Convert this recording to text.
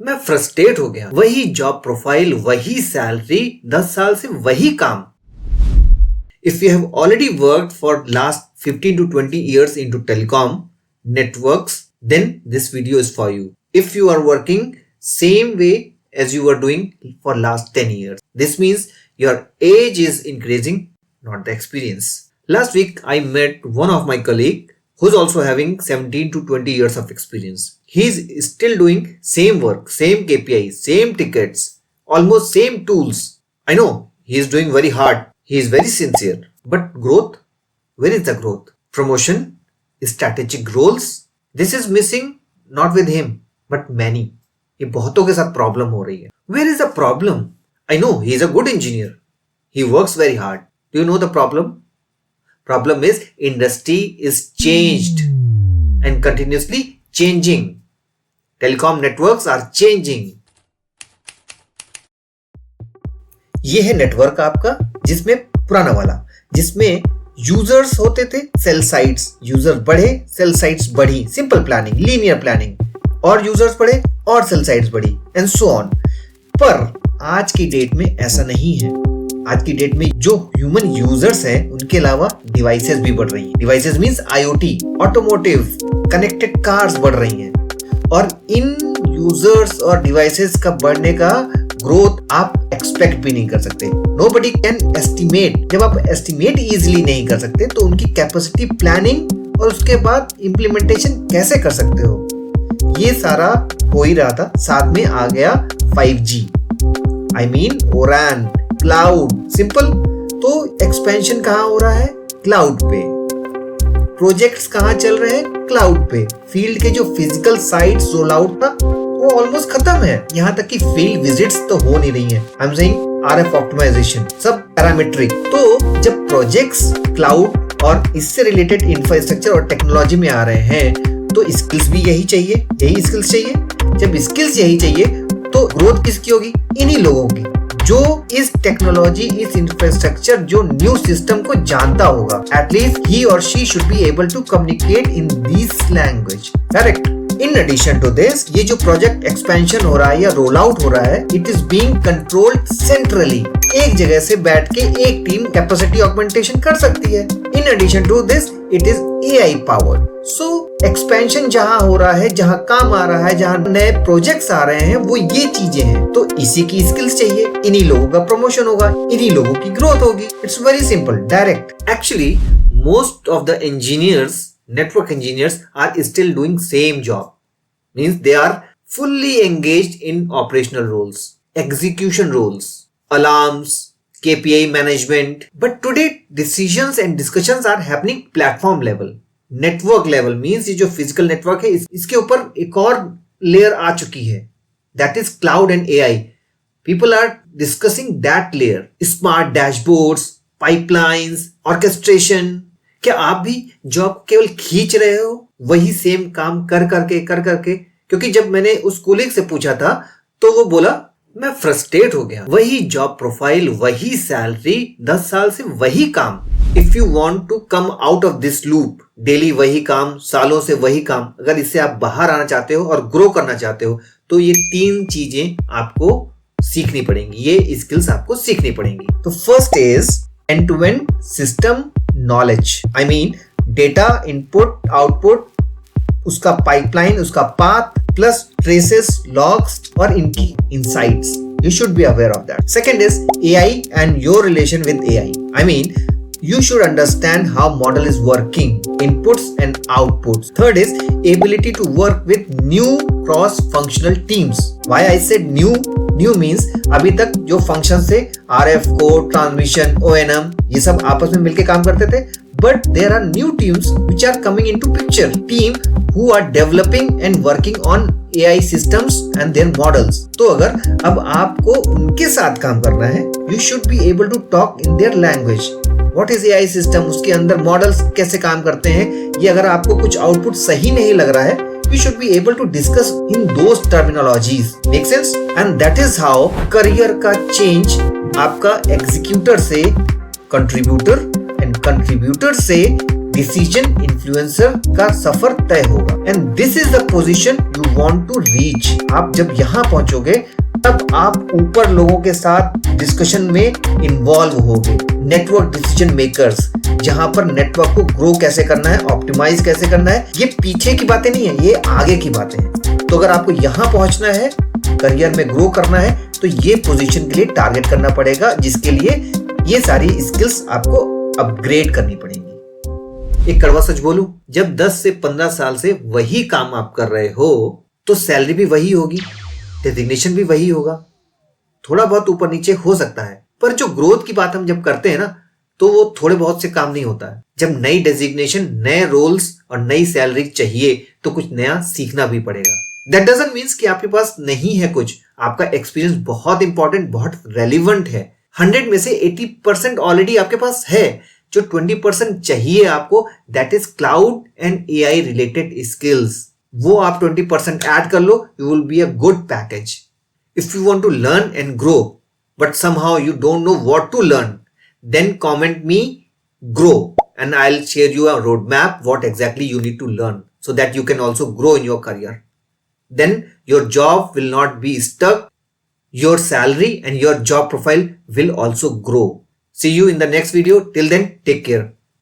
मैं फ्रस्ट्रेट हो गया। वही जॉब प्रोफाइल, वही सैलरी, 10 साल से वही काम। If you have already worked for last 15 to 20 years into telecom networks, then this video is for you. If you are working same way as you were doing for last 10 years, this means your age is increasing, not the experience. Last week, I met one of my colleague who's also having 17 to 20 years of experience. He's still doing same work, same KPIs, same tickets, almost same tools. I know he is doing very hard. He is very sincere. But growth? Where is the growth? Promotion? Strategic roles? This is missing not with him, but many. ये बहुतों के साथ problem हो रही है. Where is the problem? I know he is a good engineer. He works very hard. Do you know the problem? Problem is industry is changed and continuously changing. Telecom networks are changing. ये है network आपका, जिसमें पुराना वाला, जिसमें users होते थे, cell sites, user बढ़े, सेल साइट्स बढ़ी, सिंपल प्लानिंग, लीनियर प्लानिंग, और यूजर्स बढ़े और सेल साइट्स बढ़ी, एंड सो ऑन। पर आज की डेट में ऐसा नहीं है। आज की डेट में जो ह्यूमन यूजर्स हैं, उनके अलावा डिवाइसेस भी बढ़ रही हैं। Devices means IoT, automotive, connected cars बढ़ रही हैं, और इन यूजर्स और डिवाइसेस का बढ़ने का ग्रोथ आप एक्सपेक्ट भी नहीं कर सकते। Nobody can estimate। जब आप एस्टिमेट इजीली नहीं कर सकते, तो उनकी कैपेसिटी प्लानिंग और उसके बाद इम्प्लीमेंटेशन कैसे कर सकते हो? ये सारा हो ही रहा था, साथ में आ गया 5G, I mean ORAN, cloud, simple. तो एक्सपेंशन कहाँ हो रहा है? क्लाउड पे। प्रोजेक्ट्स कहाँ चल रहे हैं? क्लाउड पे। फील्ड के जो फिजिकल साइट्स रोल आउट था, वो ऑलमोस्ट खत्म है। यहाँ तक कि फील्ड विजिट्स तो हो नहीं रही हैं। I am saying RF optimisation, सब पैरामीट्रिक। तो जब प्रोजेक्ट्स क्लाउड और इससे रिलेटेड इंफ्रास्ट्रक्चर और टेक्नोलॉजी में आ रहे हैं, तो स्किल्स भी यही चाहिए, यही स्किल्स चाहिए। जब स्किल्स यही चाहिए, तो ग्रोथ किसकी होगी? इन्हीं लोगों की, जो इस टेक्नोलॉजी, इस इंफ्रास्ट्रक्चर, जो न्यू सिस्टम को जानता होगा। एटलीस्ट ही और she should be able to communicate in this language, correct? In addition to this, ये जो प्रोजेक्ट एक्सपेंशन हो रहा है या रोल आउट हो रहा है, it is being controlled centrally. एक जगह से बैठ के एक टीम कैपेसिटी ऑगमेंटेशन कर सकती है। In addition to this, it is AI powered. So expansion जहां हो रहा है, जहां काम आ रहा है, जहां नए प्रोजेक्ट्स आ रहे हैं, वो ये चीजें हैं। तो इसी की स्किल्स चाहिए, इन्हीं लोगों का प्रमोशन होगा, इन्हीं लोगों की ग्रोथ होगी। It's very simple, direct. Actually most of the engineers, network engineers, are still doing same job. Means they are fully engaged in operational roles, execution roles, alarms, KPI management. But today decisions and discussions are happening platform level, network level. Means ये जो physical network है, इसके ऊपर एक और layer आ चुकी है, that is cloud and AI. People are discussing that layer. Smart dashboards, pipelines, orchestration. क्या आप भी जॉब केवल खींच रहे हो, वही सेम काम कर करके? क्योंकि जब मैंने उस कोलीग से पूछा था, तो वो बोला मैं फ्रस्ट्रेट हो गया। वही जॉब प्रोफाइल, वही सैलरी, 10 साल से वही काम। If you want to come out of this loop, daily वही काम, सालों से वही काम, अगर इससे आप बाहर आना चाहते हो और ग्रो करना चाहते हो, तो ये 3 चीजें आपको सीखनी पड़ेंगी, ये स्किल्स आपको सीखनी पड़ेंगी। तो first is end-to-end system knowledge. I mean data input, output, उसका pipeline, उसका path, plus traces, logs और इनकी insights. You should be aware of that. Second is AI and your relation with AI. I mean, you should understand how model is working, inputs and outputs. Third is ability to work with new cross-functional teams. Why I said new? New means अभी तक जो function से RF code, transmission, ONM, ये सब आपस में मिलके काम करते थे, but there are new teams which are coming into picture. Team who are developing and working on AI systems and their models. तो अगर अब आपको उनके साथ काम करना है, you should be able to talk in their language. What is AI system? उसके अंदर मॉडल्स कैसे काम करते हैं? ये अगर आपको कुछ आउटपुट सही नहीं लग रहा है, you should be able to discuss in those terminologies. Make sense? And that is how career का change आपका executor से contributor and contributor से डिसीजन इन्फ्लुएंसर का सफर तय होगा। And this is the position you want to reach. आप जब यहाँ पहुंचोगे तब आप ऊपर लोगों के साथ डिस्कशन में इन्वॉल्व होगे। नेटवर्क डिसीजन मेकर्स, जहां पर नेटवर्क को ग्रो कैसे करना है, ऑप्टिमाइज कैसे करना है, ये पीछे की बातें नहीं है, ये आगे की बातें हैं। तो अगर आपको यहां पहुंचना है, करियर में ग्रो करना है, तो ये पोजीशन के लिए टारगेट करना पड़ेगा, जिसके लिए ये सारी स्किल्स आपको अपग्रेड करनी पड़ेंगी। एक कड़वा सच बोलूं, जब 10 से 15 साल से वही काम आप कर रहे हो तो सैलरी भी वही होगी, डेजिग्नेशन भी वही होगा, थोड़ा बहुत ऊपर नीचे हो सकता है, पर जो ग्रोथ की बात हम जब करते हैं ना, तो वो थोड़े बहुत से काम नहीं होता है। जब नई डेजिग्नेशन, नए रोल्स और नई सैलरी चाहिए तो कुछ नया सीखना भी पड़ेगा। दैट डजंट मीन्स कि आपके पास नहीं है कुछ, आपका एक्सपीरियंस बहुत इंपॉर्टेंट, बहुत रेलिवेंट है। 100 में से 80% ऑलरेडी आपके पास है। जो 20% चाहिए आपको, that is cloud and AI related skills. वो आप 20% ऐड कर लो, you will be a good package. If you want to learn and grow but somehow you don't know what to learn, then comment me grow and I'll share you a roadmap what exactly you need to learn so that you can also grow in your career. Then your job will not be stuck, your salary and your job profile will also grow. See you in the next video. Till then, take care.